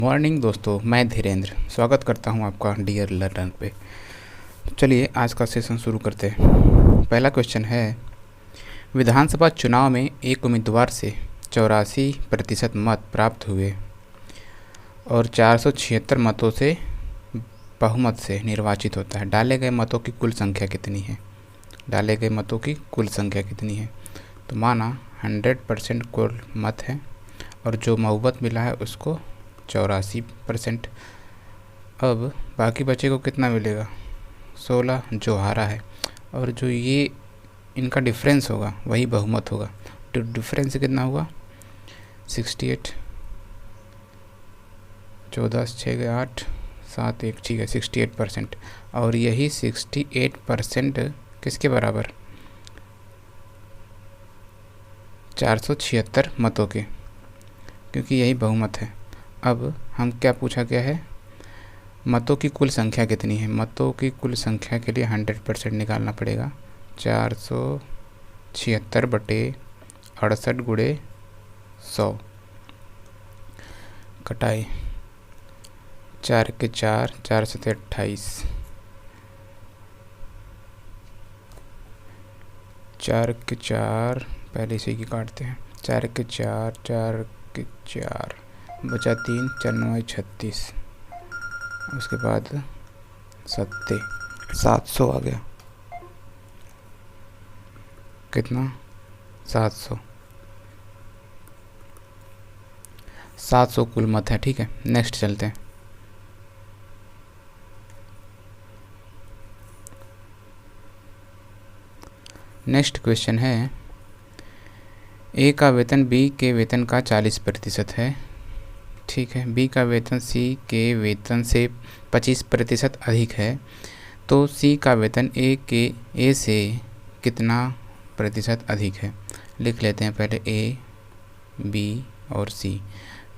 Morning दोस्तों, मैं धीरेन्द्र स्वागत करता हूं आपका डियर लर्नर पे। तो चलिए आज का सेशन शुरू करते हैं। पहला क्वेश्चन है, विधानसभा चुनाव में एक उम्मीदवार से 84% मत प्राप्त हुए और 476 मतों से बहुमत से निर्वाचित होता है। डाले गए मतों की कुल संख्या कितनी है? डाले गए मतों की कुल संख्या कितनी है? तो माना 100% कुल मत है और जो बहुमत मिला है उसको 84%। अब बाकी बचे को कितना मिलेगा? 16 जो हारा है, और जो ये इनका डिफरेंस होगा वही बहुमत होगा। तो डिफरेंस कितना होगा? 68। 14 6 गए 8 7 1, ठीक है 68%। और यही 68% किसके बराबर? 476 मतों के, क्योंकि यही बहुमत है। अब हम क्या पूछा गया है? मतों की कुल संख्या कितनी है? मतों की कुल संख्या के लिए 100% निकालना पड़ेगा। 476 बटे 68 गुणे 100, कटाई 4 के 4, 4 7 28, 4 के 4 पहले इसी की काटते हैं। 4 के 4, 4 के 4 बचा 3, 4 9 36, उसके बाद 700 आ गया। कितना? 700 कुल मत है। ठीक है, नेक्स्ट चलते हैं। नेक्स्ट क्वेश्चन है, ए का वेतन बी के वेतन का 40% है। ठीक है, बी का वेतन सी के वेतन से 25% अधिक है, तो सी का वेतन ए से कितना प्रतिशत अधिक है? लिख लेते हैं पहले ए, बी और सी।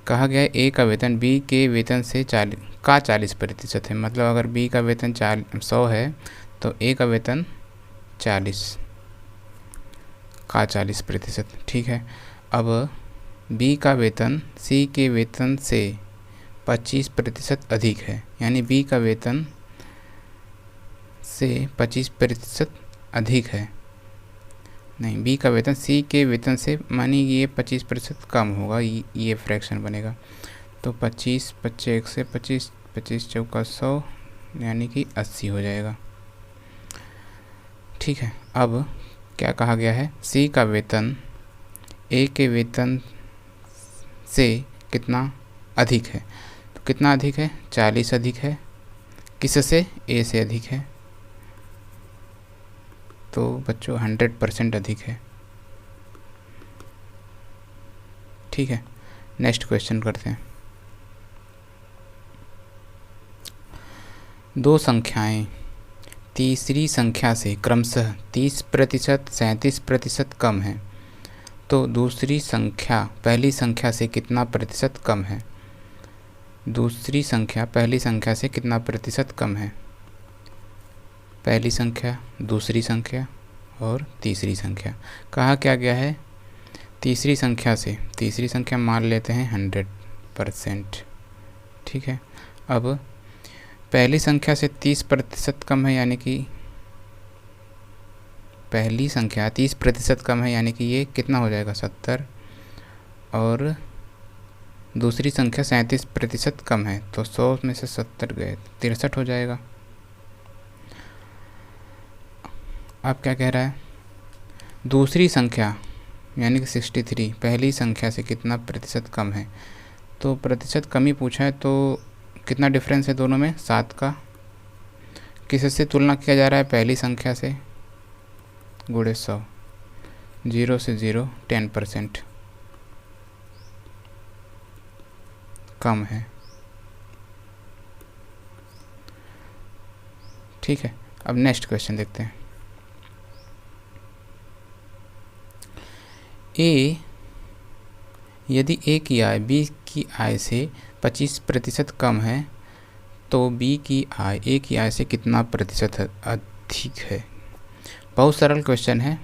कहा गया है ए का वेतन बी के वेतन से 40% है। मतलब अगर बी का वेतन 100 है तो ए का वेतन 40 का 40%। ठीक है, अब बी का वेतन सी के वेतन से 25% अधिक है, यानी बी का वेतन से 25% अधिक है। नहीं, बी का वेतन सी के वेतन से, मानी ये 25% कम होगा, ये फ्रैक्शन बनेगा। तो 25 1 से 25, 25 चौका 100, यानी कि 80 हो जाएगा। ठीक है, अब क्या कहा गया है? सी का वेतन ए के वेतन से कितना अधिक है? तो कितना अधिक है? 40 अधिक है। किससे? ए से अधिक है। तो बच्चों 100% अधिक है। ठीक है, नेक्स्ट क्वेश्चन करते हैं। दो संख्याएं तीसरी संख्या से क्रमशः 30%, 37% कम है, तो दूसरी संख्या पहली संख्या से कितना प्रतिशत कम है? दूसरी संख्या पहली संख्या से कितना प्रतिशत कम है? पहली संख्या, दूसरी संख्या और तीसरी संख्या। कहा क्या गया है? तीसरी संख्या से, तीसरी संख्या मान लेते हैं 100%। ठीक है, अब पहली संख्या से 30% कम है, यानी कि पहली संख्या 30% कम है, यानी कि ये कितना हो जाएगा? 70। और दूसरी संख्या 37% कम है, तो 100 में से 70 गए 63 हो जाएगा। अब क्या कह रहा है? दूसरी संख्या यानी कि 63 पहली संख्या से कितना प्रतिशत कम है? तो प्रतिशत कम ही पूछा है, तो कितना डिफरेंस है दोनों में? 7 का। किससे तुलना किया जा रहा है? पहली संख्या से, गुणे 100। 0 से 0 10% कम है। ठीक है, अब नेक्स्ट क्वेश्चन देखते हैं। ए, यदि ए की आय बी की आय से 25% कम है, तो बी की आय ए की आय से कितना प्रतिशत अधिक है? बहुत सरल क्वेश्चन है।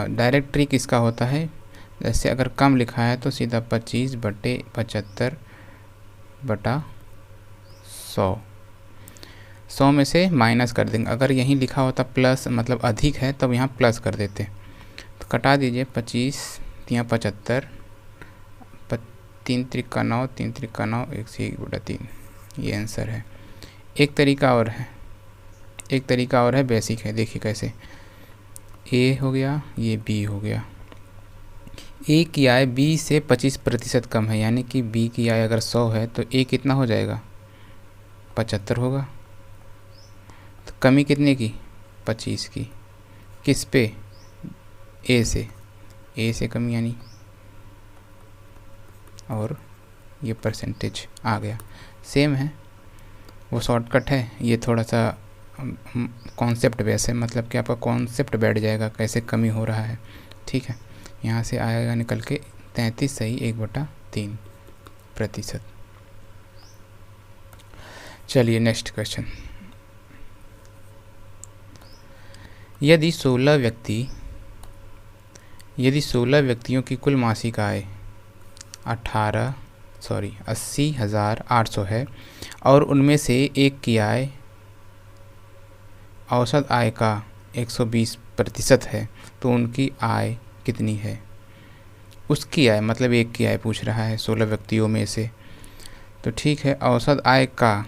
डायरेक्ट ट्रिक इसका होता है, जैसे अगर कम लिखा है तो सीधा 25/75 50/100। 100 में से माइनस कर देंगे। अगर यहीं लिखा होता प्लस मतलब अधिक है तब यहाँ प्लस कर देते। तो कटा दीजिए 25 तियाँ 75, 3 त्रिका 9, 3 त्रिका 9, 1 से 1/3। ये आंसर है। एक तरीका और है, बेसिक है। देखिए कैसे, ए हो गया, ये बी हो गया। ए की आय बी से 25% कम है, यानी कि बी की आय अगर 100 है तो ए कितना हो जाएगा, 75 होगा। तो कमी कितने की, 25 की। किस पे, ए से कमी यानी, और ये परसेंटेज आ गया। सेम है, वो शॉर्टकट है। ये थोड़ा सा कॉन्सेप्ट बेस है, मतलब कि आपका कॉन्सेप्ट बैठ जाएगा कैसे कमी हो रहा है। ठीक है, यहाँ से आएगा निकल के 33 सही 1/3%। चलिए नेक्स्ट क्वेश्चन। यदि 16 व्यक्तियों की कुल मासिक आय 80,800 है और उनमें से एक की आय औसत आय का 120% है, तो उनकी आय कितनी है। उसकी आय मतलब एक की आय पूछ रहा है 16 व्यक्तियों में से। तो ठीक है, औसत आय का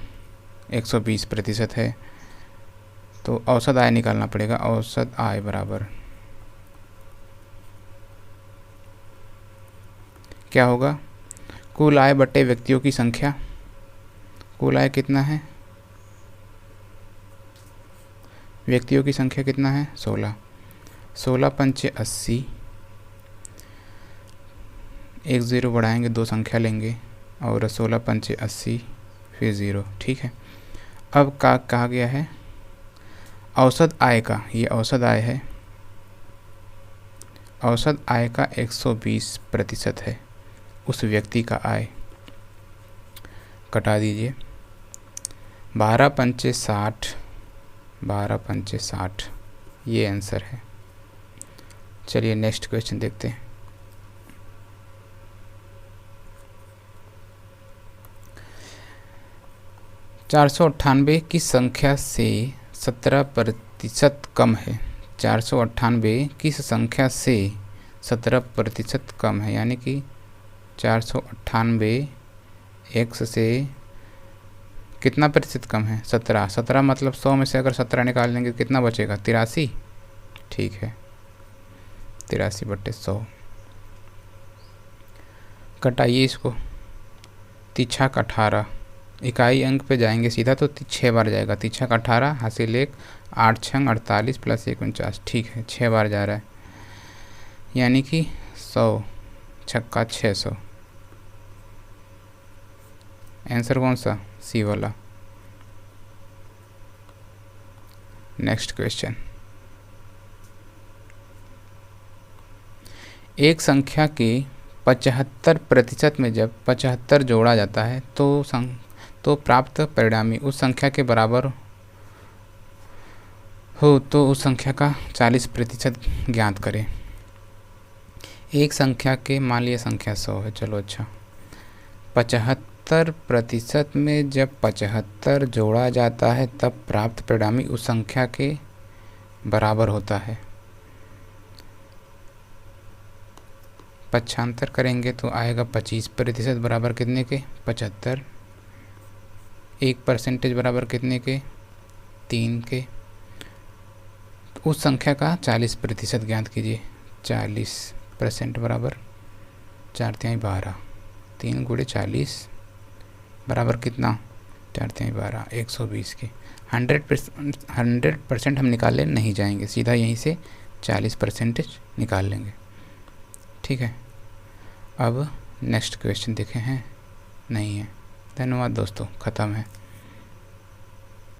120% है, तो औसत आय निकालना पड़ेगा। औसत आय बराबर क्या होगा, कुल आय बटे व्यक्तियों की संख्या। कुल आय कितना है, व्यक्तियों की संख्या कितना है, 16। 16 पंचे 80, एक ज़ीरो बढ़ाएंगे, 2 संख्या लेंगे, और 16 पंचे 80 फिर 0। ठीक है, अब का कहा गया है औसत आय का, ये औसत आय है, औसत आय का 120% है उस व्यक्ति का आय। कटा दीजिए, 12 पंचे 60, 12 पंचे 60, ये आंसर है। चलिए नेक्स्ट क्वेश्चन देखते हैं। (498) किस संख्या से 17% कम है। 498 किस संख्या से 17% कम है, यानी कि 498 x से कितना प्रतिशत कम है, 17। 17 मतलब 100 में से अगर 17 निकाल लेंगे कितना बचेगा, 83। ठीक है, 83/100। कटाइए इसको, तिछा का 18, इकाई अंक पे जाएंगे सीधा तो 6 बार जाएगा। तिछा का 18 हासिल 1, 8 छंग 48 प्लस 1 49। ठीक है, 6 बार जा रहा है, यानी कि 100 छक्का 600। आंसर कौन सा, सी वाला। Next question. एक संख्या के 75% में जब 75 जोड़ा जाता है तो प्राप्त परिणामी उस संख्या के बराबर हो तो उस संख्या का 40% ज्ञात करें। एक संख्या के, मान लिया संख्या 100 है, चलो अच्छा, 75% में जब 75 जोड़ा जाता है तब प्राप्त परिणामी उस संख्या के बराबर होता है। पक्षांतर करेंगे तो आएगा 25% बराबर कितने के, 75। 1% बराबर कितने के, 3 के। उस संख्या का 40% ज्ञात कीजिए। 40% बराबर 4×12, 3 × 40 बराबर कितना, 4×12, 120 के। 100% हम निकालने नहीं जाएंगे, सीधा यहीं से 40% निकाल लेंगे। ठीक है, अब नेक्स्ट क्वेश्चन देखे हैं, नहीं है। धन्यवाद दोस्तों, ख़त्म है।